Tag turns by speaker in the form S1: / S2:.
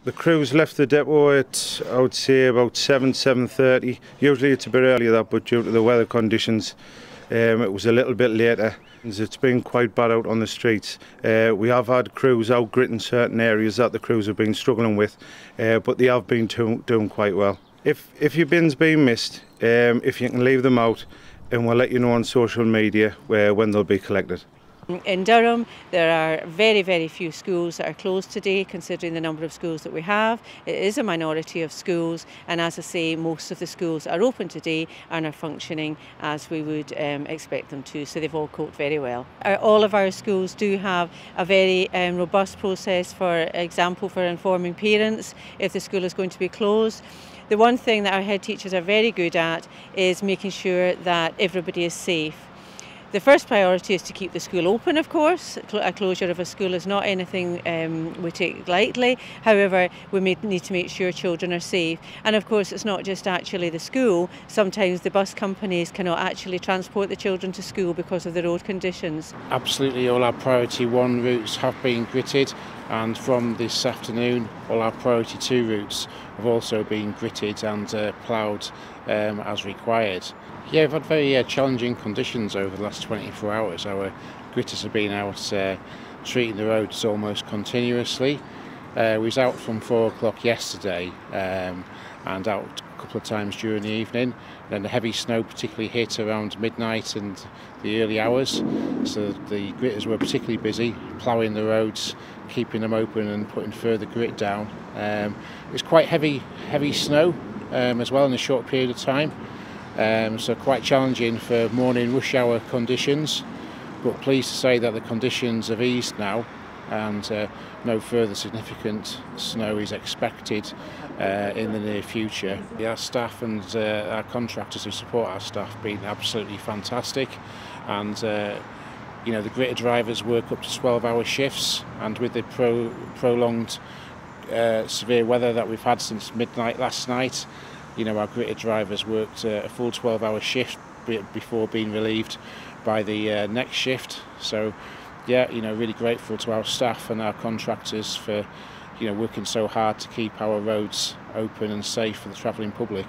S1: The crews left the depot at, I would say, about 7:30. Usually it's a bit earlier that, but due to the weather conditions, it was a little bit later. It's been quite bad out on the streets. We have had crews out gritting certain areas that the crews have been struggling with, but they have been doing quite well. If your bin's been missed, if you can leave them out, and we'll let you know on social media when they'll be collected.
S2: In Durham, there are very, very few schools that are closed today, considering the number of schools that we have. It is a minority of schools, and as I say, most of the schools are open today and are functioning as we would expect them to, so they've all coped very well. All of our schools do have a very robust process, for example, for informing parents if the school is going to be closed. The one thing that our head teachers are very good at is making sure that everybody is safe. The first priority is to keep the school open, of course. A closure of a school is not anything we take lightly. However, we need to make sure children are safe. And of course, it's not just actually the school. Sometimes the bus companies cannot actually transport the children to school because of the road conditions.
S3: Absolutely, all our priority 1 routes have been gritted, and from this afternoon, all our priority 2 routes have also been gritted and ploughed as required. Yeah, we've had very challenging conditions over the last 24 hours. Our gritters have been out treating the roads almost continuously. We was out from 4 o'clock yesterday and out a couple of times during the evening. Then the heavy snow particularly hit around midnight and the early hours. So the gritters were particularly busy ploughing the roads, keeping them open and putting further grit down. It was quite heavy snow as well in a short period of time. So quite challenging for morning rush hour conditions, but pleased to say that the conditions have eased now and no further significant snow is expected in the near future. Our staff and our contractors who support our staff have been absolutely fantastic, and you know, the gritter drivers work up to 12-hour shifts, and with the prolonged severe weather that we've had since midnight last night, you know, our gritter drivers worked a full 12-hour shift before being relieved by the next shift. So, yeah, you know, really grateful to our staff and our contractors for, you know, working so hard to keep our roads open and safe for the travelling public.